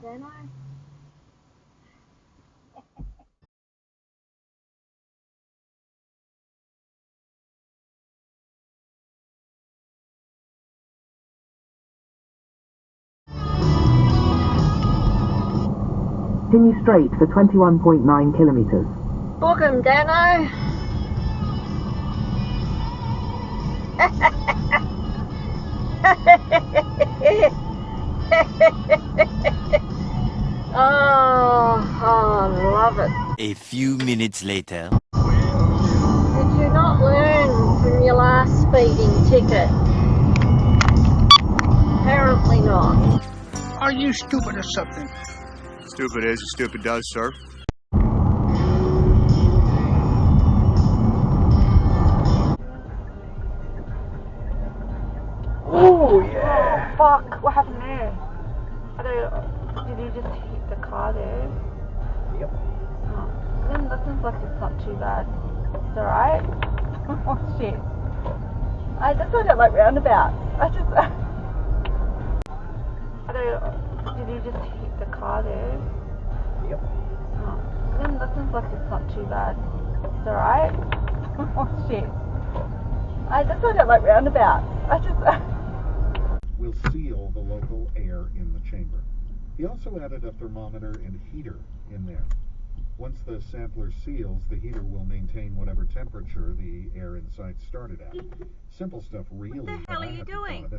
don't I? Continue straight for 21.9 kilometres. Book 'em, Dano. Oh, love it. A few minutes later. Did you not learn from your last speeding ticket? Apparently not. Are you stupid or something? Stupid is, stupid does, sir. Oh yeah! Oh, fuck! What happened there? Did he just hit the car there? Yep. Oh, then that seems like it's not too bad. It's alright? Oh shit. That's why I don't like roundabouts. Did he just hit the car there? Yep. Oh, then that seems like it's not too bad. It's alright? Oh shit. That's why I don't like roundabouts. Will seal the local air in the chamber. He also added a thermometer and heater in there. Once the sampler seals, the heater will maintain whatever temperature the air inside started at. Simple stuff, really. What the hell are you doing?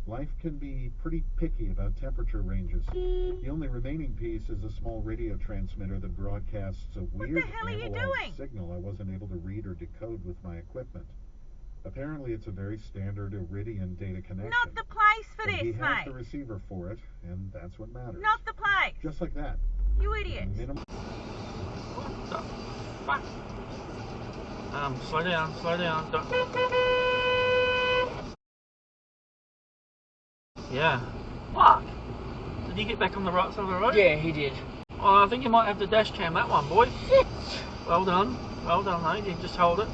Life can be pretty picky about temperature ranges. The only remaining piece is a small radio transmitter that broadcasts a weird analog signal I wasn't able to read or decode with my equipment. Apparently, it's a very standard Iridium data connection. Not the place for But this, he has mate. the receiver for it, and that's what matters. Not the place. Just like that. You idiot. What the fuck? Slow down, slow down. Yeah. Fuck. Did he get back on the right side of the road? Yeah, he did. Oh, I think you might have to dash cam that one, boy. Well done. Well done, mate. You just hold it.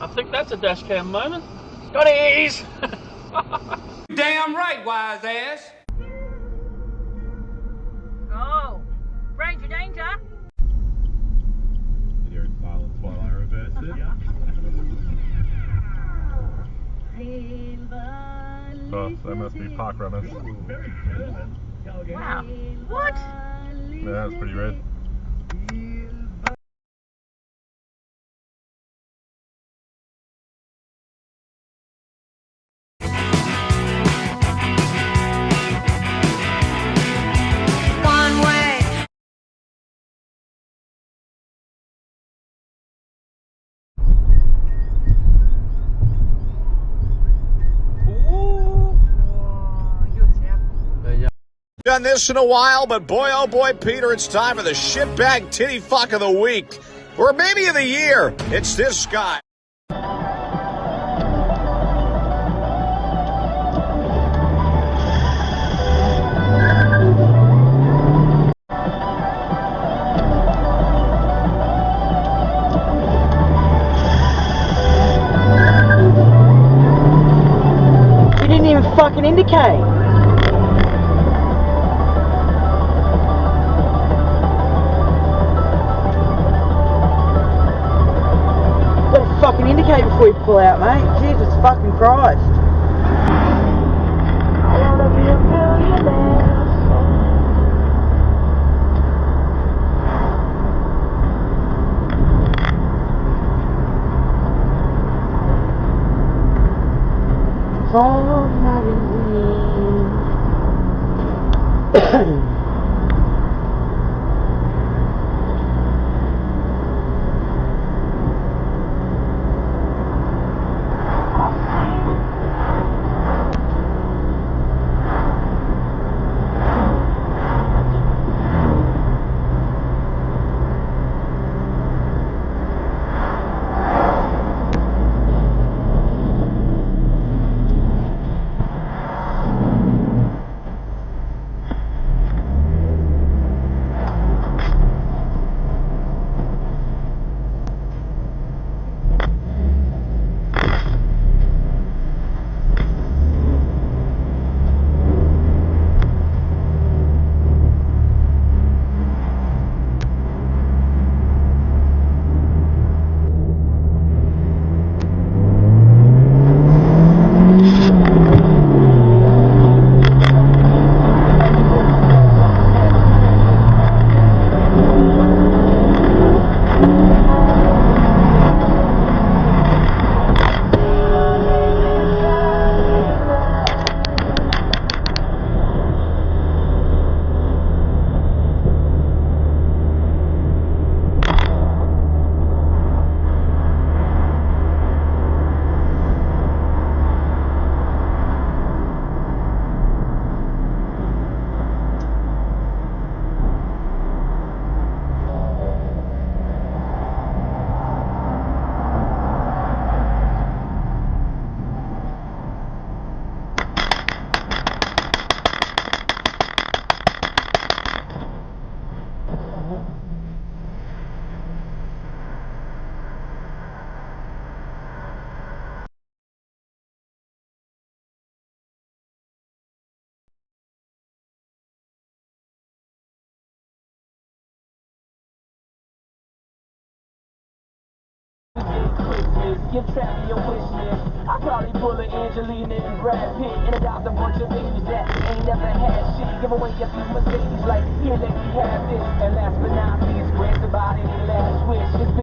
I think that's a dash cam moment. Scotties! Damn right, wise ass. Oh, ranger danger. Did you hear silence while I reversed it? Oh, they must be park runners. Wow. What? Yeah, that's pretty red. Done this in a while, but boy, oh boy, Peter, it's time for the shitbag titty fuck of the week. Or maybe of the year. It's this guy. You didn't even fucking indicate. Fucking indicate before you pull out, mate. Jesus fucking Christ. Give Travis your wish list. I probably pull an Angelina and Brad Pitt and adopt a bunch of babies that ain't never had shit. Give away a few Mercedes like, here, let me have this. And last but not least, grant somebody their last wish. It's been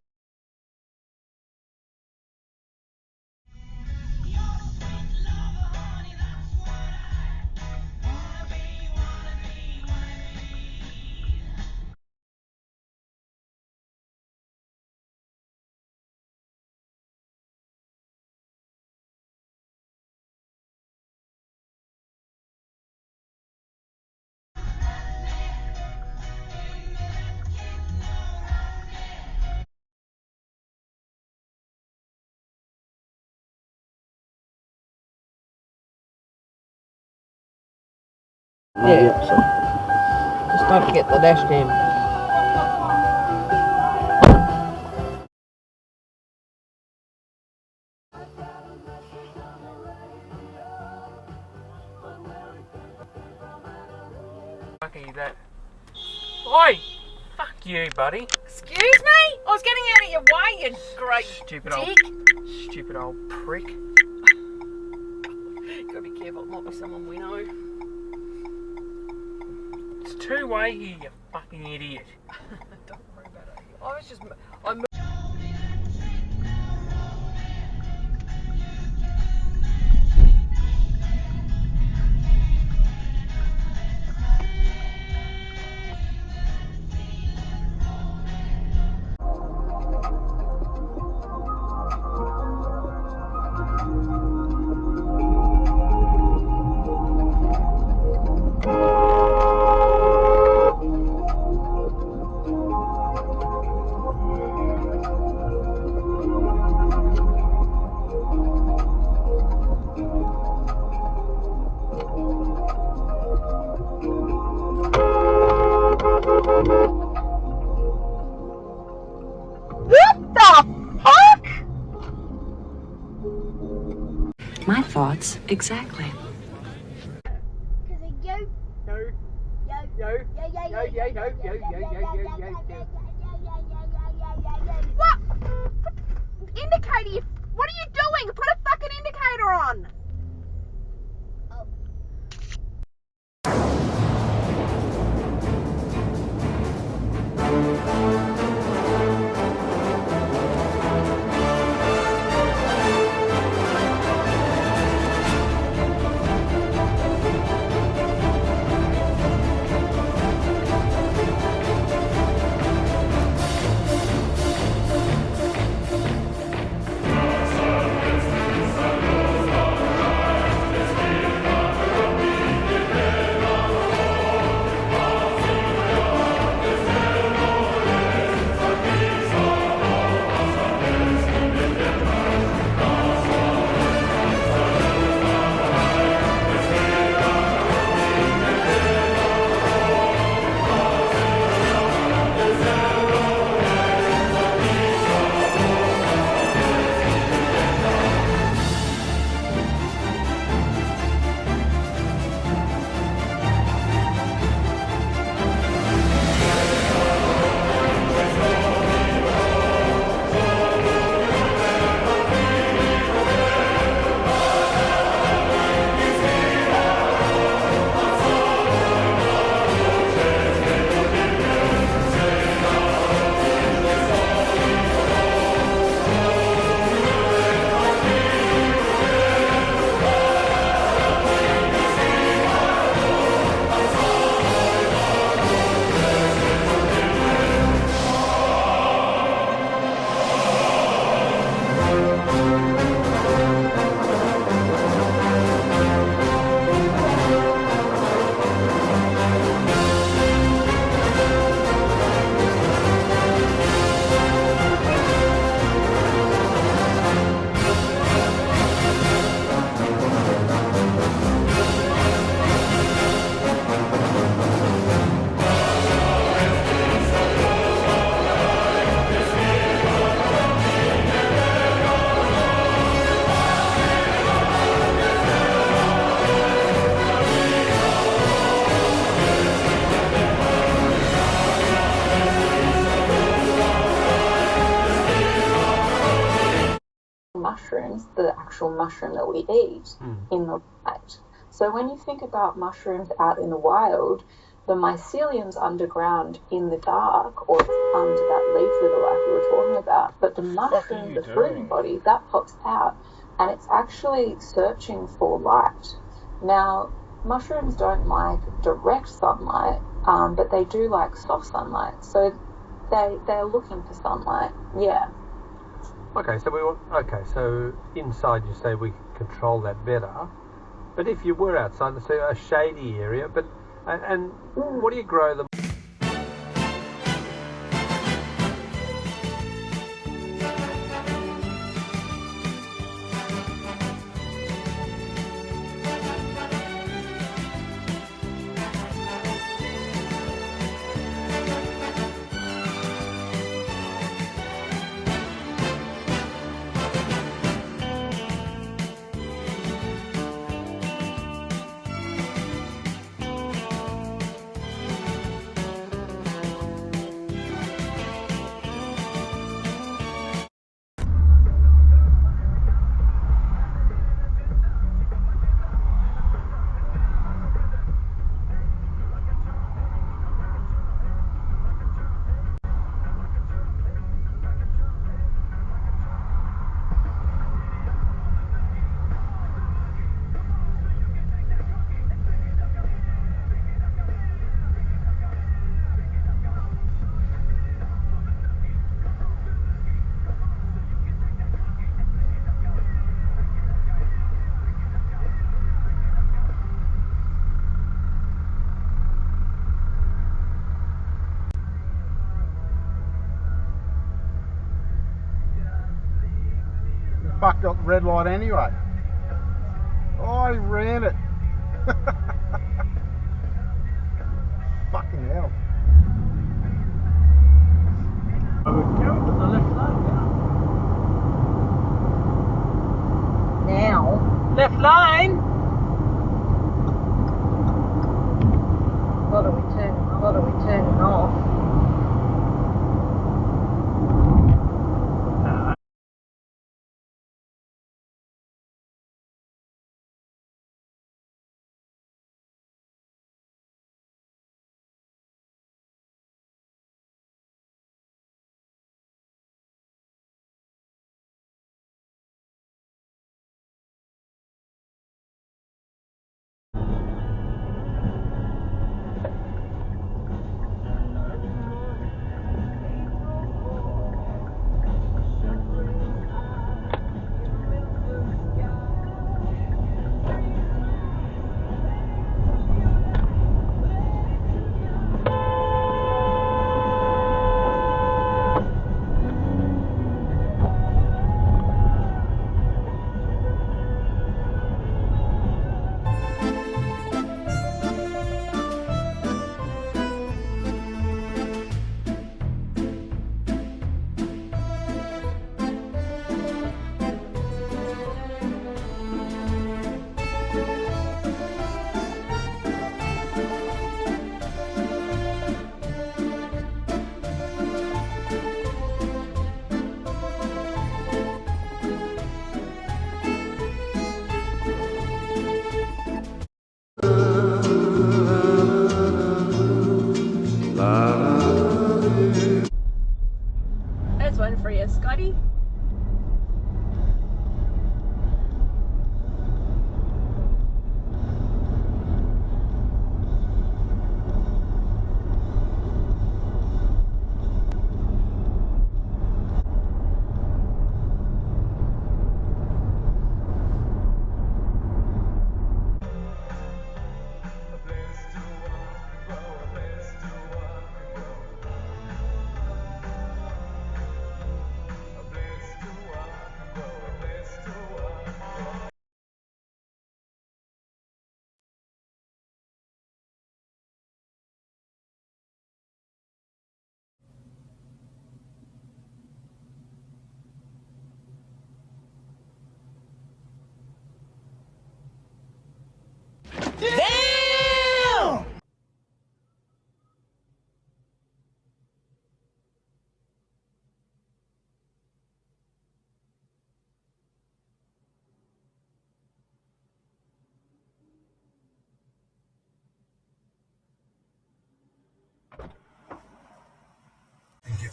Yeah, so just don't forget the dash cam. Fucking that. Oi! Fuck you, buddy. Excuse me? I was getting out of your way, you great Stupid dick. old prick. Gotta be careful, it might be someone we know. It's two-way here, you fucking idiot. Don't worry about it. I was just... My thoughts exactly. What? Indicator? What are you doing? Put a fucking indicator on! mushrooms, the actual mushroom that we eat, in the light. So when you think about mushrooms out in the wild, the mycelium's underground in the dark, or it's under that leaf litter like we were talking about. But the mushroom, the fruiting body, that pops out, and it's actually searching for light. Now, mushrooms don't like direct sunlight, but they do like soft sunlight. So they're looking for sunlight. Yeah. Okay, so inside you say we can control that better. But if you were outside, let's say a shady area, and what do you grow them? Fucked up the red light anyway. I ran it. Fucking hell. I would go to the left lane now. Now? Left lane! What are we turning off?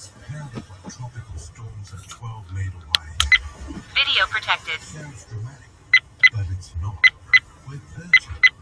Tropical storms are 12 made away. Video protected. Sounds dramatic, but it's not. We're 30.